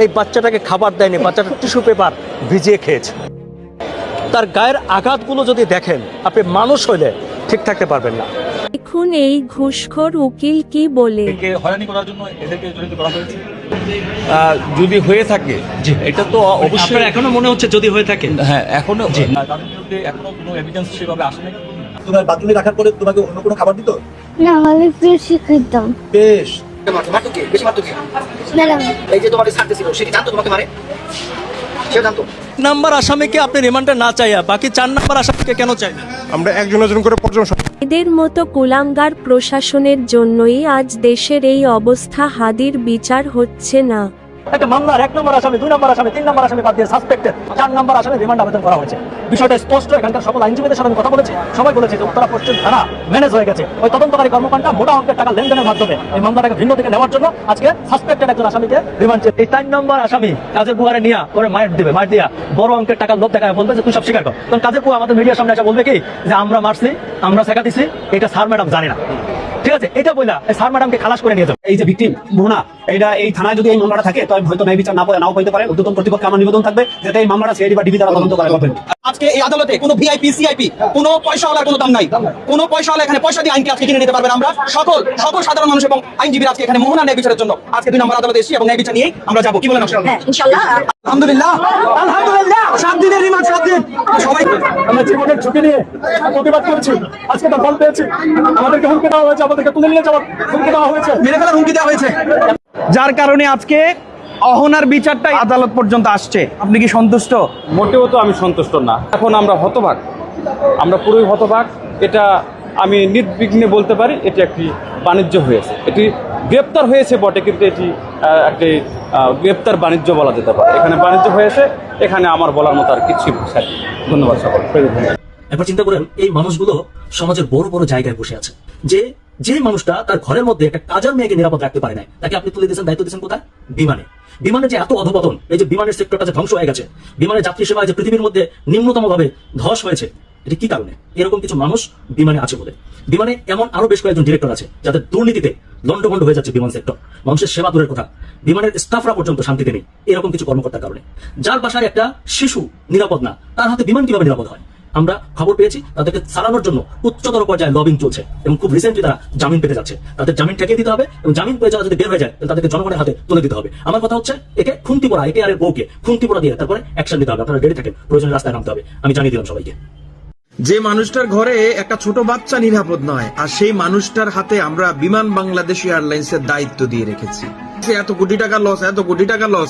এই বাচ্চাটাকে খাবার দেয়নি, বাচ্চাটা টিস্যু পেপার ভিজিয়ে খেয়েছে। তার গায়ের আঘাতগুলো যদি দেখেন, আপনি মানুষ হইলে ঠিক থাকতে পারবেন না। দেখুন এই ঘুষখোর উকিল কি বলে। হয়রানি করার জন্য এদেরকে জড়িত করা হয়েছে যদি হয়ে থাকে, জি এটা তো অবশ্যই এখনো মনে হচ্ছে যদি হয়ে থাকে। হ্যাঁ, এখনো তাদের বিরুদ্ধে এখনো কোনো এভিডেন্স সেভাবে আসেনি। তোমার বাথরুমে রাখার পরে তোমাকে অন্য কোনো খাবার দিত? না, আমি বেশি খেতাম। বেশ। মারতো কে? বেশি মারতো কে? ম্যাডাম, এই যে তোমাকে ছাড়তেছিল, সে কি জানতো তোমাকে মারে? সে জানতো? নাম্বার আসামিকে আপনি রিমান্ডে না চাইয়া বাকি 4 নাম্বার আসামিকে কেন চাইলেন? আমরা একজন করে পর্যবেক্ষণ। এদের মতো কুলাঙ্গার প্রশাসনের জন্যই আজ দেশের এই অবস্থা। হাদির বিচার হচ্ছে না। একটা মামলার 1 নম্বর আসামি, 2 নম্বর আসামি, 3 নম্বর আসামি বাদ দিয়ে সাসপেক্টেড 4 নম্বর আসামি রিমান্ড আবেদন করা হয়েছে। বিষয়টা স্পষ্ট। এখানকার সকল আইনজীবীদের সাথে আমি কথা বলেছি, সবাই বলেছে যে উত্তরা পশ্চিম থানা ম্যানেজ হয়ে গেছে। ওই তদন্তকারী কর্মকাণ্ড মোটা অঙ্কের টাকা লেনদেনের মাধ্যমে এই মামলাটাকে ভিন্ন থেকে নেওয়ার জন্য আজকে সাসপেক্টেড একজন আসামিকে রিমান্ড। এই 4 নম্বর আসামি কাজের বুয়ারে নিয়ে ওরে মাইর দিবে, মাইর দিয়া বড় অঙ্কের টাকা লোভ দেখায় বলবে যে তুই সব স্বীকার কর। তখন কাজের বুয়া আমাদের মিডিয়ার সামনে এসে বলবে কি যে আমরা মারছি, আমরা শেখা দিছি, এটা স্যার ম্যাডাম জানে না। ঠিক আছে, এটা বইলা স্যার ম্যাডামকে খালাস করে নিয়ে যাবে। এই যে ভিকটিম মোহনা, এটা এই থানায় যদি এই মামলাটা থাকে তবে হয়তো ন্যায় বিচার নাও পাইতে পারে। ঊর্ধ্বতন কর্তৃপক্ষে আমার নিবেদন থাকবে যাতে এই মামলাটা সিআইডি বা ডিবি দ্বারা তদন্ত করা হবে। আজকে এই আদালতে কোনো ভিআইপি সিআইপি কোনো পয়সাওয়ালার কোনো দাম নাই। কোনো পয়সাওয়ালা এখানে পয়সা দিয়ে আইনকে আজকে কিনে নিতে পারবেন। আমরা সকল সাধারণ মানুষ এবং আইনজীবীরা আজকে এখানে মোহনা ন্যায় বিচারের জন্য আজকে 2 নম্বর আদালতে এসেছি এবং ন্যায় বিচার নিয়েই আমরা যাবো। কি বলেন? ইনশাআল্লাহ। আলহামদুলিল্লাহ, আলহামদুলিল্লাহ। 7 দিনের রিমান্ড, 7 দিন। সবাই আমরা জীবনের ঝুঁকি নিয়ে প্রতিবাদ করছি। আজকে তো ফল পেয়েছি। আমাদেরকে হুমকি দেওয়া হয়েছে, আমাদেরকে তুলে নিয়ে যাওয়ার হুমকি দেওয়া হয়েছে, মেরে ফেলার হুমকি দেওয়া হয়েছে। যার কারণে আজকে অহনার বিচারটা আদালত পর্যন্ত আসছে। আপনি কি সন্তুষ্ট? মোটেও তো আমি সন্তুষ্ট না। এখন আমরা হতবাক, আমরা পুরোই হতবাক। এটা আমি নির্বিঘ্নে বলতে পারি এটি একটি বাণিজ্য হয়েছে। এটি গ্রেপ্তার হয়েছে বটে, কিন্তু এটি একটি গ্রেপ্তার বাণিজ্য বলা যেতে পারে। এখানে বাণিজ্য হয়েছে, এখানে আমার বলার মতো আর কিছুই ভাষা নেই। ধন্যবাদ সকল। একবার চিন্তা করেন, এই মানুষগুলো সমাজের বড় বড় জায়গায় বসে আছে। যে মানুষটা তার ঘরের মধ্যে একটা কাজের মেয়েকে নিরাপদ রাখতে পারে না, তাকে আপনি তুলে দিয়েছেন, দায়িত্ব দিয়েছেন কোথায়? বিমানে যে এত অধপতন, এই যে বিমানের সেক্টরটা যে ধ্বংস হয়ে গেছে, বিমানের যাত্রী সেবায় যে পৃথিবীর মধ্যে নিম্নতম ভাবে ধস হয়েছে, এটি কি কারণে? এরকম কিছু মানুষ বিমানে আছে বলে। বিমানে এমন আরো বেশ কয়েকজন ডিরেক্টর আছে যাদের দুর্নীতিতে লন্ডভন্ড হয়ে যাচ্ছে বিমান সেক্টর। মানুষের সেবা দূরের কথা, বিমানের স্টাফরা পর্যন্ত শান্তিতে নেই এরকম কিছু কর্মকর্তার কারণে। যার বাসায় একটা শিশু নিরাপদ না, তার হাতে বিমান কিভাবে নিরাপদ হয়? আমরা খবর পেয়েছি তাদেরকে চালানোর জন্য উচ্চতর পর্যায়ে লবিং চলছে এবং খুব রিসেন্টলি তারা জামিন পেতে যাচ্ছে। তাদের জামিন ঠেকিয়ে দিতে হবে এবং জামিন পেয়ে যারা যদি বের হয়ে যায় তাহলে তাদেরকে জনগণের হাতে তুলে দিতে হবে। আমার কথা হচ্ছে, একে খুন্তি পড়া, একে আর এর বউকে খুন্তি পড়া দিয়ে তারপরে অ্যাকশন নিতে হবে। আপনারা রেডি থাকেন, প্রয়োজনে রাস্তায় নামতে হবে। আমি জানিয়ে দিলাম সবাইকে। যে মানুষটার ঘরে একটা ছোট বাচ্চা নিরাপদ নয়, আর সেই মানুষটার হাতে আমরা বিমান বাংলাদেশ এয়ারলাইন্সের দায়িত্ব দিয়ে রেখেছি। এত কোটি টাকা লস, এত কোটি টাকা লস।